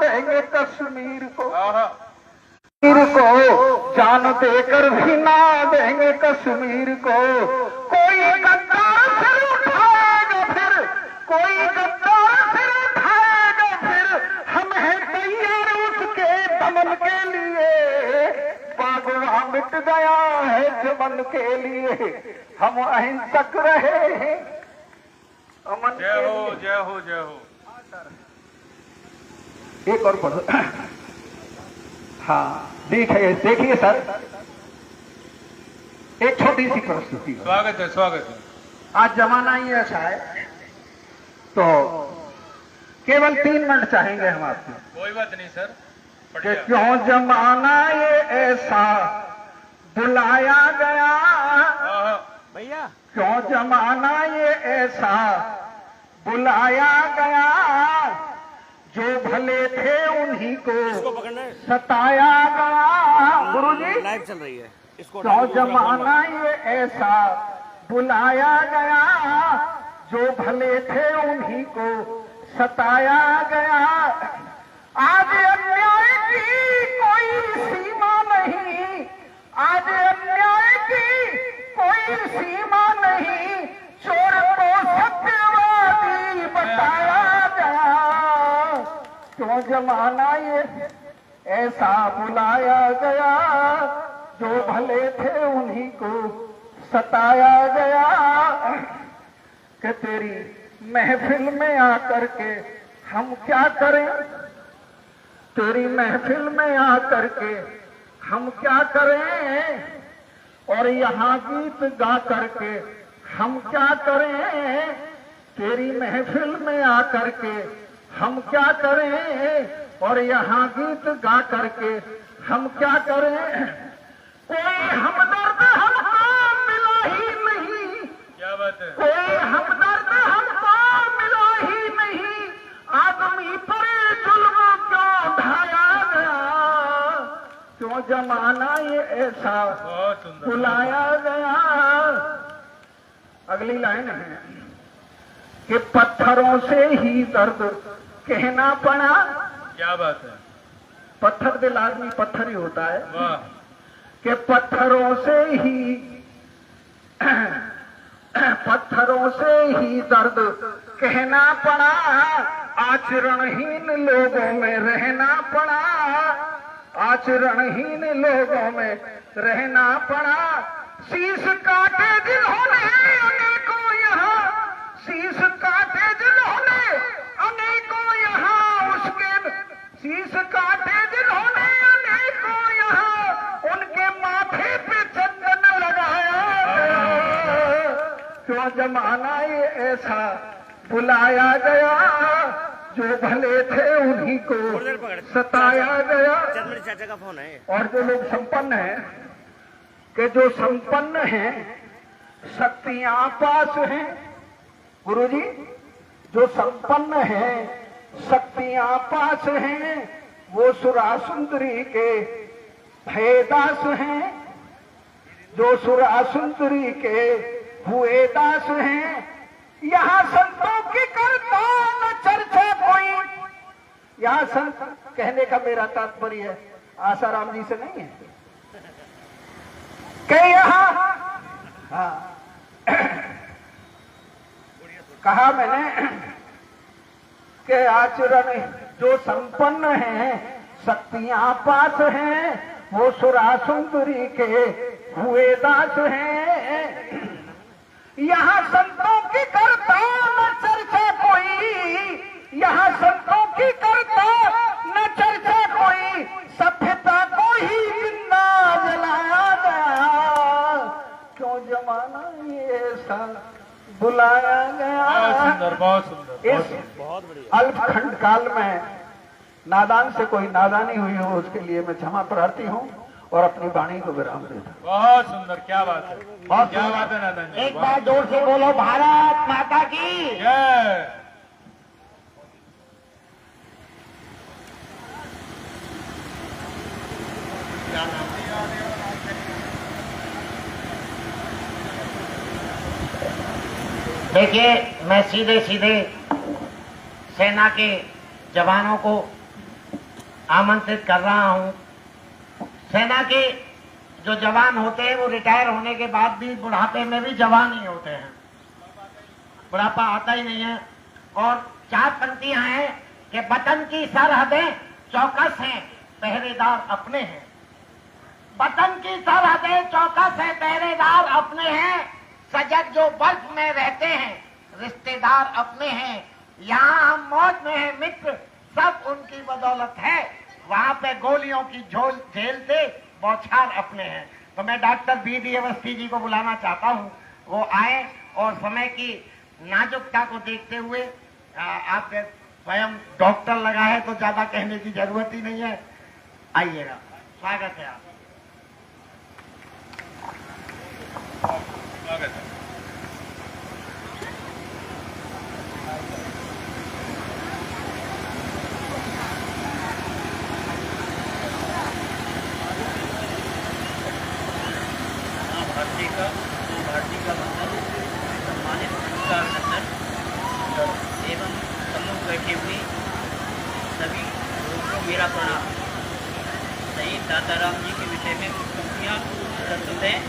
देंगे कश्मीर को, कश्मीर को जान देकर भी ना देंगे कश्मीर को। कोई गद्दार सिर उठाएगा फिर, कोई गद्दार सिर उठाएगा फिर, हम हैं तैयार उसके दमन के लिए। बागवा मिट गया है चमन के लिए, हम अहिंसक रहे हैं अमन। जय हो जय हो जय हो। एक और पढ़ो। हाँ देखिए सर, एक छोटी सी प्रस्तुति। स्वागत है स्वागत है। आज जमाना ही ऐसा है, तो केवल 3 मिनट चाहेंगे हम आपसे। कोई बात नहीं सर। कि क्यों जमाना ये ऐसा बुलाया गया भैया, क्यों जमाना ये ऐसा बुलाया गया, जो भले थे उन्हीं को सताया गया। गुरुजी लाइव चल रही है, इसको क्यों जमाना ये ऐसा बुलाया गया, जो भले थे उन्हीं को सताया गया। आज अन्याय की कोई सीमा नहीं, आज अन्याय की कोई सीमा नहीं, चोर को सत्यवादी बताया गया। क्यों जमाना ये ऐसा बुलाया गया, जो भले थे उन्हीं को सताया गया। कि तेरी महफिल में आकर के हम क्या करें, तेरी महफिल में आकर के हम क्या करें, और यहाँ गीत गा करके हम क्या करें। तेरी महफिल में आकर के हम क्या करें, और यहाँ गीत गा करके हम क्या करें। कोई हमदर्द हमको मिला ही नहीं, क्या बात है। कोई हमदर्द हमको मिला ही नहीं, आदमी पर जुल्म क्यों ढाया गया। क्यों जमाना ये ऐसा बहुत सुंदर बुलाया गया। अगली लाइन है कि पत्थरों से ही दर्द कहना पड़ा। क्या बात है। पत्थर दिल आदमी पत्थर ही होता है। वाह। कि पत्थरों से ही पत्थरों से ही दर्द कहना पड़ा, आचरणहीन लोगों में रहना पड़ा, आचरणहीन लोगों में रहना पड़ा। शीश काटे जिन्होंने अनेकों यहाँ, शीश काटे जिन्होंने अनेकों यहाँ, उसके शीश काटे जिन्होंने अनेकों यहाँ, उनके माथे पे चंदन लगाया। क्यों जमाना ये ऐसा बुलाया गया, जो भले थे उन्हीं को सताया गया। चाचा का फोन है। और जो लोग संपन्न हैं, कि जो संपन्न हैं शक्तियां पास हैं। गुरुजी, जो संपन्न हैं शक्तियां पास हैं, वो सुरासुंदरी के भयदास हैं। जो सुरासुंदरी के हुए दास हैं। यहाँ संतों की करता न चर्चा कोई, यहाँ संत कहने का मेरा तात्पर्य आसाराम जी से नहीं है कि यहाँ कहा मैंने कि आचरण जो संपन्न हैं शक्तियां पास हैं, वो सुरासुंदरी के हुए दास हैं। यहाँ संतों की करता न चर्चा कोई, यहाँ संतों की करता न चर्चा कोई, सभ्यता को ही जिंदा जलाया गया। क्यों जमाना ये ऐसा बुलाया गया। बहुत सुंदर बहुत सुंदर। इस अल्पखंड काल में नादान से कोई नादानी हुई हो, उसके लिए मैं क्षमा प्रार्थी हूँ और अपनी वाणी को विराम देता हूँ। बहुत सुंदर। क्या बात है। क्या बात है नादान जी। एक बार जोर से बोलो, भारत माता की जय। देखिए, मैं सीधे सीधे सेना के जवानों को आमंत्रित कर रहा हूं। सेना के जो जवान होते हैं वो रिटायर होने के बाद भी बुढ़ापे में भी जवान ही होते हैं, बुढ़ापा आता ही नहीं है। और 4 पंक्तियां हैं कि वतन की सरहदें चौकस हैं, पहरेदार अपने हैं। वतन की सरहदें चौकस है, पहरेदार अपने हैं। सजग जो बर्फ में रहते हैं, रिश्तेदार अपने हैं। यहाँ हम मौज में हैं मित्र, सब उनकी बदौलत है। वहां पे गोलियों की झेलते बौछार अपने हैं। तो मैं डॉक्टर बी अवस्थी जी को बुलाना चाहता हूँ, वो आए और समय की नाजुकता को देखते हुए, आप स्वयं डॉक्टर लगा है तो ज्यादा कहने की जरूरत ही नहीं है, आइएगा। स्वागत है आप। स्वागत है। भारती का वंदन, सम्मानित पुरस्कार नंदन एवं सम्मुख बैठे हुए सभी लोगों को मेरा प्रणाम। शहीद दाताराम जी के विषय में कुछ पंक्तियां प्रस्तुत हैं।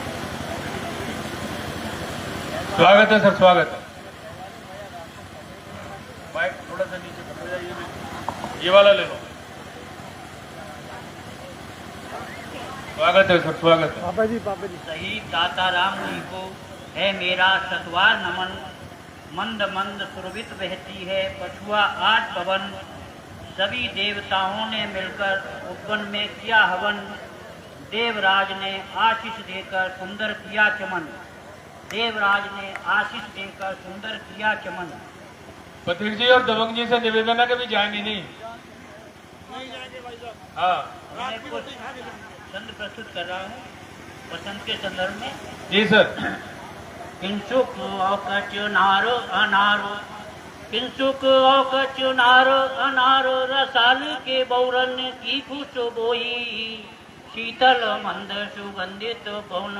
स्वागत है सर, स्वागत है। माइक थोड़ा सा नीचे कर दो, ये वाला ले लो। स्वागत है सर, स्वागत है। पापा जी शहीद दाताराम जी को है मेरा सतवार नमन। मंद मंद सुरभित बहती है पछुआ 8 पवन। सभी देवताओं ने मिलकर उपवन में किया हवन। देवराज ने आशीष देकर सुंदर किया चमन। देवराज ने आशीष देकर सुंदर किया चमन। पथिक जी और दबंग जी से निवेदन है कि भी जाएंगे नहीं। हाँ मैं कुछ छंद प्रस्तुत कर रहा हूँ वसंत के संदर्भ में। जी सर। किंचुक चुनारो अनारो, किंचुक चुनारो अनारो, रसाल के बौरन की खुश बोई। शीतल मंद सुगंधित पवन,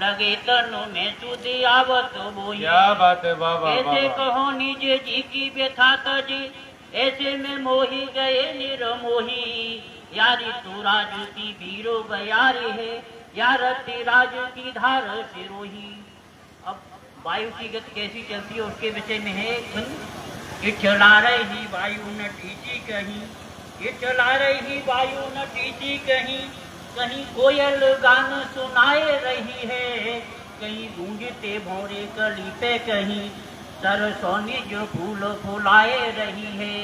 लगे तनु में सुधि आवत बोई। क्या बात है, वाह वाह ऐसे वाह। कहो निज जी की व्यथा तजी, ऐसे में मोही गए निर्मोही। यारी तू राज की वीरो बयारी है, या रति राज की धार सिरोही। अब वायु की गति कैसी चलती है उसके विषय में है। कि चला रही वायु न टीची कहीं, ये चला रही वायु न टीची कहीं। कहीं कोयल गान सुनाए रही है, कहीं गूंजते भौरे कली पे कहीं। सरसोनी जो फूल फुलाए रही है,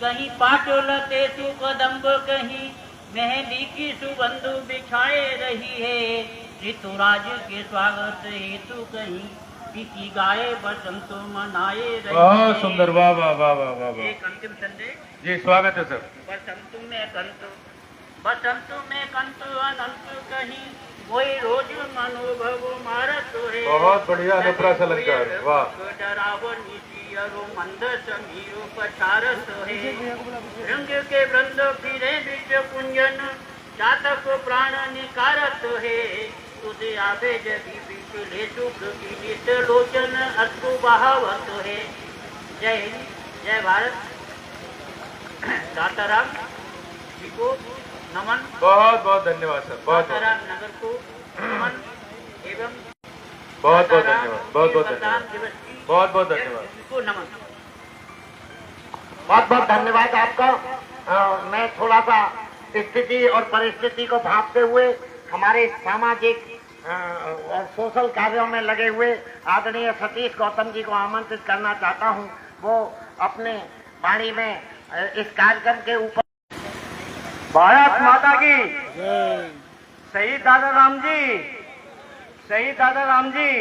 कहीं पाटोलते सुकदम्ब, कहीं मेहंदी की सुगंध बिछाए रही है। ऋतुराज के स्वागत हेतु कहीं किसी गाए बसंत मनाए रही है। बहुत सुंदर, वाह वाह वाह वाह वाह वाह। एक अंतिम संदेश। जी स्वागत है सर। बसंत में कंत, बसंत में कंत अनंत कहीं, कोई रोज मनोभव मारत है। बहुत बढ़िया अनुप्रास अलंकार, वाह। डरावन अरु मंद समीर पचारस है। रंग के वृंद फिरे बीच कुंजन, चातक प्राण निकारत है। तुझे आवे जबी बीच ले सुख की नित लोचन, अश्रु बहावत है। जय हिंद, जय भारत। दाताराम जी को नमन। बहुत बहुत धन्यवाद सर, बहुत बहुत दाताराम नगर को नमन एवं बहुत बहुत धन्यवाद, बहुत बहुत दाताराम धन्यवाद, दिवस की बहुत बहुत धन्यवाद। को नमन। बहुत बहुत धन्यवाद आपका। मैं थोड़ा सा स्थिति और परिस्थिति को भांपते हुए हमारे सामाजिक और सोशल कार्यों में लगे हुए आदरणीय सतीश गौतम जी को आमंत्रित करना चाहता हूं। वो अपने वाणी में इस कार्यक्रम के ऊपर। भारत माता की शहीद दाताराम जी, शहीद दाताराम जी,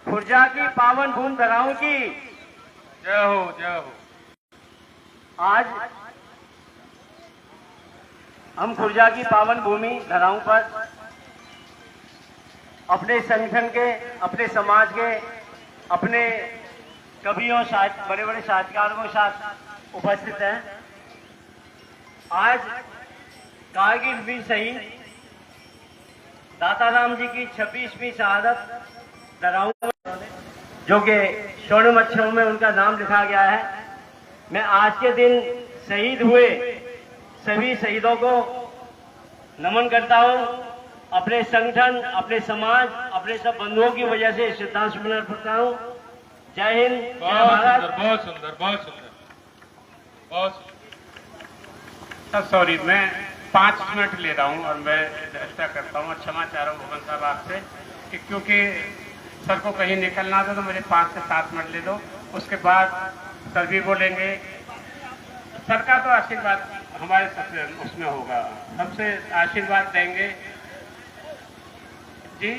खुर्जा की पावन भूमि धराओं की जय हो, जय हो। आज हम खुर्जा की पावन भूमि धराओं पर अपने संगठन के, अपने समाज के, अपने कवियों, बड़े बड़े साहित्यकारों के साथ उपस्थित हैं। आज कारगिल वीर शहीद दाताराम जी की 26वीं शहादत धराऊं, जो कि स्वर्णिम अक्षरों में उनका नाम लिखा गया है। मैं आज के दिन शहीद हुए सभी शहीदों को नमन करता हूँ। अपने संगठन, अपने समाज, अपने सब बंधुओं की वजह से श्रद्धांजलि अर्पण करता हूँ। जय हिंद, जय भारत। बहुत सुंदर, बहुत सुंदर, बहुत सुंदर। सॉरी, मैं 5 मिनट ले रहा हूं और मैं ऐसा करता हूं और क्षमा चाह रहा हूं भुवन साहब आपसे कि क्योंकि सर को कहीं निकलना था तो मुझे 5 से 7 मिनट ले दो, उसके बाद सर भी बोलेंगे। सर का तो आशीर्वाद हमारे सबसे उसमें होगा, सबसे आशीर्वाद देंगे जी।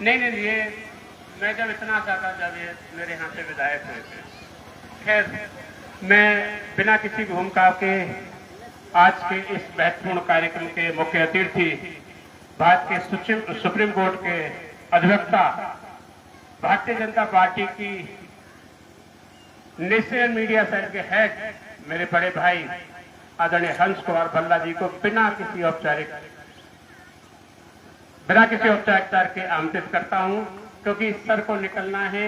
नहीं, ये मैं जब इतना चाहता जब ये मेरे यहाँ से विधायक हुए थे। खैर, मैं बिना किसी भूमिका के आज के इस महत्वपूर्ण कार्यक्रम के मुख्य अतिथि, भारत के सुप्रीम कोर्ट के अधिवक्ता, भारतीय जनता पार्टी की नेशनल मीडिया सेल के हेड, मेरे बड़े भाई आदरणीय हंस कुमार भल्ला जी को बिना किसी औपचारिकता के आमंत्रित करता हूं, क्योंकि सर को निकलना है।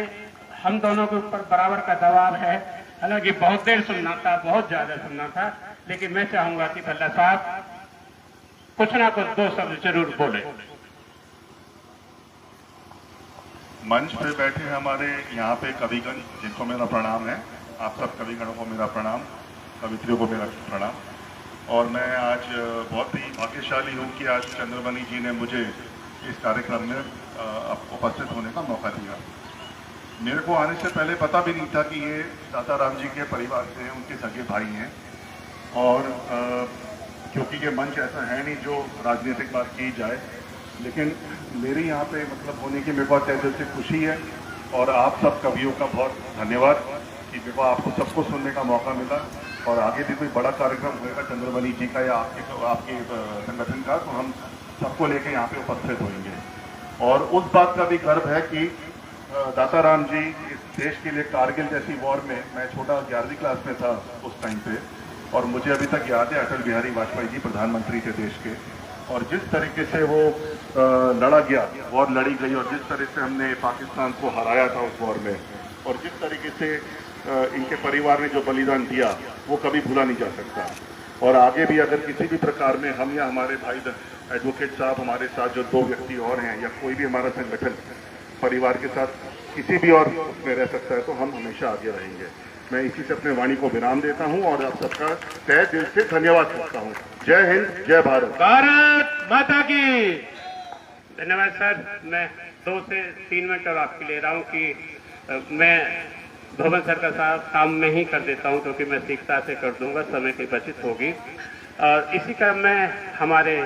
हम दोनों के ऊपर बराबर का दबाव है। हालांकि बहुत देर सुनना था, बहुत ज्यादा सुनना था, लेकिन मैं चाहूंगा कि भल्ला साहब कुछ ना कुछ 2 शब्द जरूर बोले। मंच पे बैठे हमारे यहाँ पे कविगण, जिनको मेरा प्रणाम है, आप सब कविगणों को मेरा प्रणाम, कवित्रियों को मेरा प्रणाम। और मैं आज बहुत ही भाग्यशाली हूँ कि आज चंद्रमणि जी ने मुझे इस कार्यक्रम में उपस्थित होने का मौका दिया। मेरे को आने से पहले पता भी नहीं था कि ये दाता राम जी के परिवार से उनके सगे भाई हैं। और क्योंकि ये मंच ऐसा है नहीं जो राजनीतिक बात की जाए, लेकिन मेरी यहाँ पे मतलब होने की मेरे को तहे दिल से खुशी है। और आप सब कवियों का बहुत धन्यवाद कि मेरे को आपको सबको सुनने का मौका मिला। और आगे भी कोई बड़ा कार्यक्रम होगा चंद्रमणि जी का या आपके संगठन का, तो हम सबको लेके यहाँ पे उपस्थित होंगे। और उस बात का भी गर्व है कि दाता राम जी इस देश के लिए कारगिल जैसी वॉर में, मैं छोटा 11वीं क्लास में था उस टाइम पे, और मुझे अभी तक याद है अटल बिहारी वाजपेयी जी प्रधानमंत्री थे देश के, और जिस तरीके से वो लड़ा गया, वॉर लड़ी गई, और जिस तरह से हमने पाकिस्तान को हराया था उस वॉर में, और जिस तरीके से इनके परिवार ने जो बलिदान दिया, वो कभी भूला नहीं जा सकता। और आगे भी अगर किसी भी प्रकार में हम या हमारे भाई एडवोकेट साहब हमारे साथ जो 2 व्यक्ति और हैं, या कोई भी हमारा संगठन परिवार के साथ किसी भी और उसमें रह सकता है, तो हम हमेशा आगे रहेंगे। मैं इसी से अपने वाणी को विराम देता हूं और आप सबका तहे दिल से धन्यवाद करता हूं। जय हिंद, जय भारत। भारत माता की। धन्यवाद सर। मैं 2 से 3 मिनट और आपके ले रहा हूं कि मैं भवन सर का साथ काम में ही कर देता हूं, क्योंकि मैं शीघ्रता से कर दूंगा, समय की बचत होगी। और इसी क्रम में हमारे